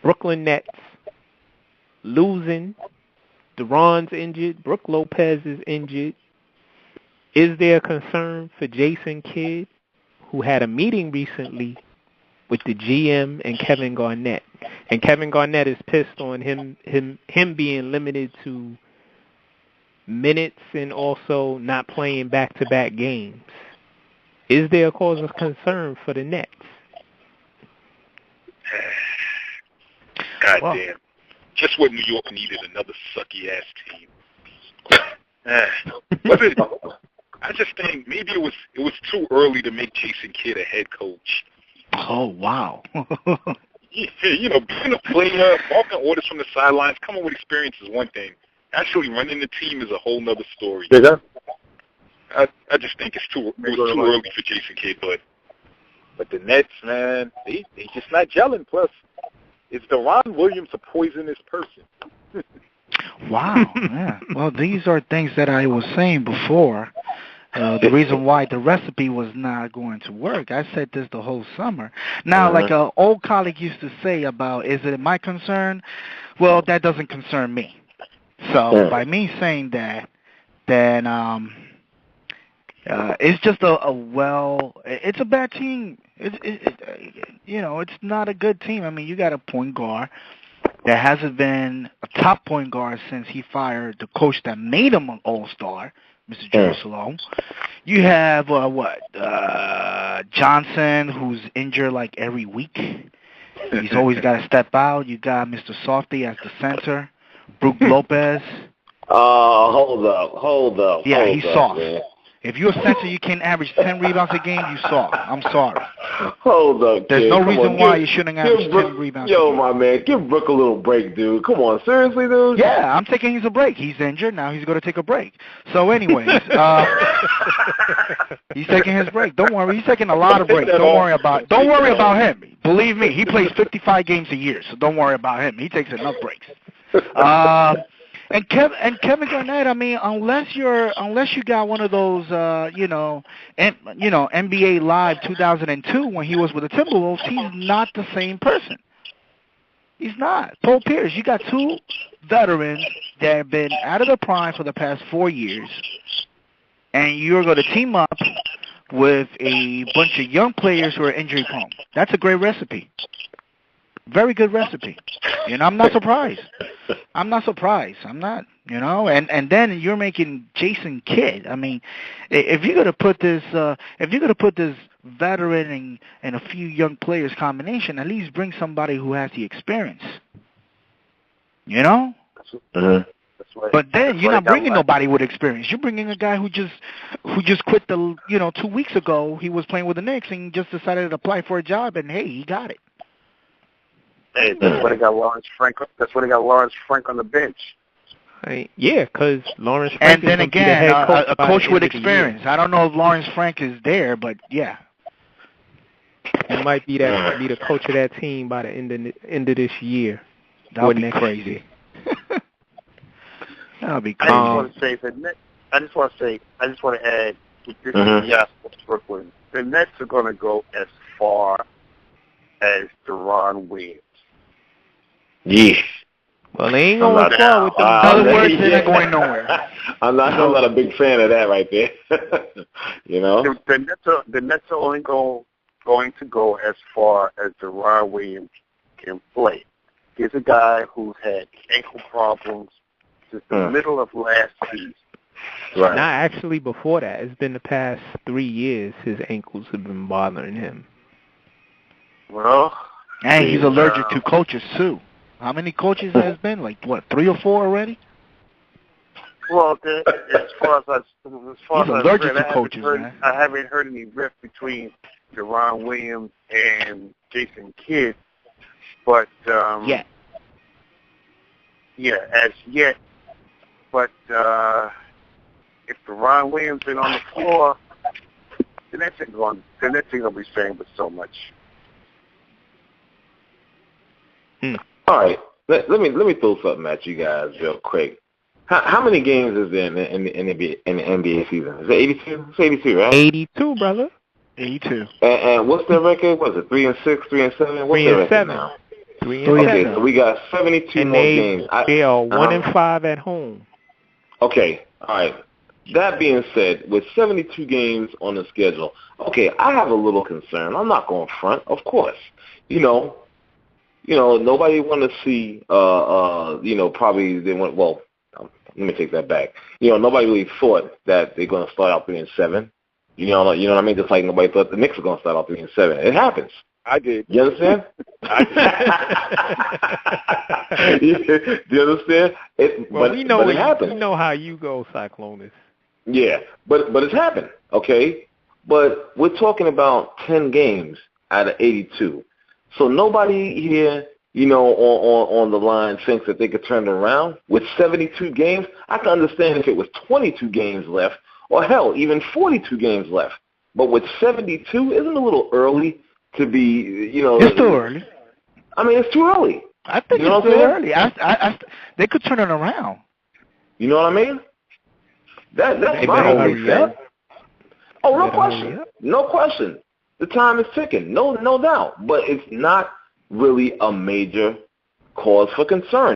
Brooklyn Nets losing. Deron's injured. Brook Lopez is injured. Is there a concern for Jason Kidd, who had a meeting recently with the GM and Kevin Garnett? And Kevin Garnett is pissed on him being limited to minutes and also not playing back-to-back games. Is there a cause of concern for the Nets? Goddamn. Just what New York needed, another sucky-ass team. I just think maybe it was too early to make Jason Kidd a head coach. Oh, wow. You know, being a player, walking orders from the sidelines, coming with experience is one thing. Actually running the team is a whole nother story. Yeah. I just think it's too early for Jason Kidd, but the Nets, man, they just not gelling. Plus, is Deron Williams a poisonous person? Wow. Yeah. Well, these are things that I was saying before. The reason why the recipe was not going to work. I said this the whole summer. Now, like an old colleague used to say about, is it my concern? Well, that doesn't concern me. So by me saying that, then it's just it's a bad team. It's not a good team. I mean, you got a point guard that hasn't been a top point guard since he fired the coach that made him an all-star, Mr. Jerusalem. You have, Johnson, who's injured like every week. He's always got to step out. You got Mr. Softy as the center. Brook Lopez. Hold up. Yeah, he's soft. Man. If you're a center, you can't average 10 rebounds a game, you soft. I'm sorry. Hold up, There's no reason why you shouldn't average 10 rebounds a game. Yo, my man, give Brook a little break, dude. Come on, seriously, dude? Yeah, I'm taking him a break. He's injured. Now he's going to take a break. So anyways, he's taking his break. Don't worry. He's taking a lot of breaks. Don't worry about him. Believe me, he plays 55 games a year, so don't worry about him. He takes enough breaks. And Kevin Garnett, I mean, unless you got one of those, NBA Live 2002 when he was with the Timberwolves, he's not the same person. He's not. Paul Pierce, you got two veterans that have been out of the prime for the past 4 years, and you're going to team up with a bunch of young players who are injury prone. That's a great recipe. Very good recipe. I'm not surprised. I'm not, and then you're making Jason Kidd. I mean, if you're gonna put this veteran and a few young players combination, at least bring somebody who has the experience. But then you're not bringing nobody with experience. You're bringing a guy who just quit 2 weeks ago. He was playing with the Knicks and just decided to apply for a job, and hey, he got it. Hey, that's why they got Lawrence Frank. That's why they got Lawrence Frank on the bench. Yeah, because Lawrence Frank. And then again, a coach with experience. I don't know if Lawrence Frank is there, but yeah, he might be the coach of that team by the end of this year. That would be crazy. That would be crazy. I just want to add. This is yes, Brooklyn. The Nets are going to go as far as Deron Williams. Yeah. Well, they ain't going far with them. Other words, they're not going nowhere. I'm not a big fan of that right there. The Nets are only going to go as far as Deron Williams can play. He's a guy who's had ankle problems since the middle of last season. Right. Not actually before that. It's been the past 3 years his ankles have been bothering him. Well, and he's allergic to coaches too. How many coaches has been? Like what, 3 or 4 already? Well, as far as he's allergic to coaches, man. I haven't heard any rift between Deron Williams and Jason Kidd, but as yet. But if Deron Williams is on the floor, then that's ain't going to be saying but so much. All right, let me throw something at you guys real quick. How many games is there in the NBA season? Is it 82? It's 82, right? 82, brother. 82. And what's their record? Was it 3-6, 3-7? What's 3-7 now? Okay, so we got 72 and more games. They are 1-5 at home. Okay, all right. That being said, with 72 games on the schedule, okay, I have a little concern. I'm not going front, of course. Nobody want to see, probably they want. Well, let me take that back. Nobody really thought that they're going to start out 3-7. You know what I mean? Just like nobody thought the Knicks were going to start out 3-7. It happens. I did. You understand? Do you understand? But it happens. We know how you go, Cyclonus. Yeah, but it's happened, okay? But we're talking about 10 games out of 82. So nobody here, on the line thinks that they could turn it around. With 72 games, I can understand if it was 22 games left, or hell, even 42 games left. But with 72, isn't it a little early to be, It's too early. I mean, it's too early. I think it's too early. They could turn it around. You know what I mean? That's my only thing. Oh, no question. No question. The time is ticking. No doubt. But it's not really a major cause for concern.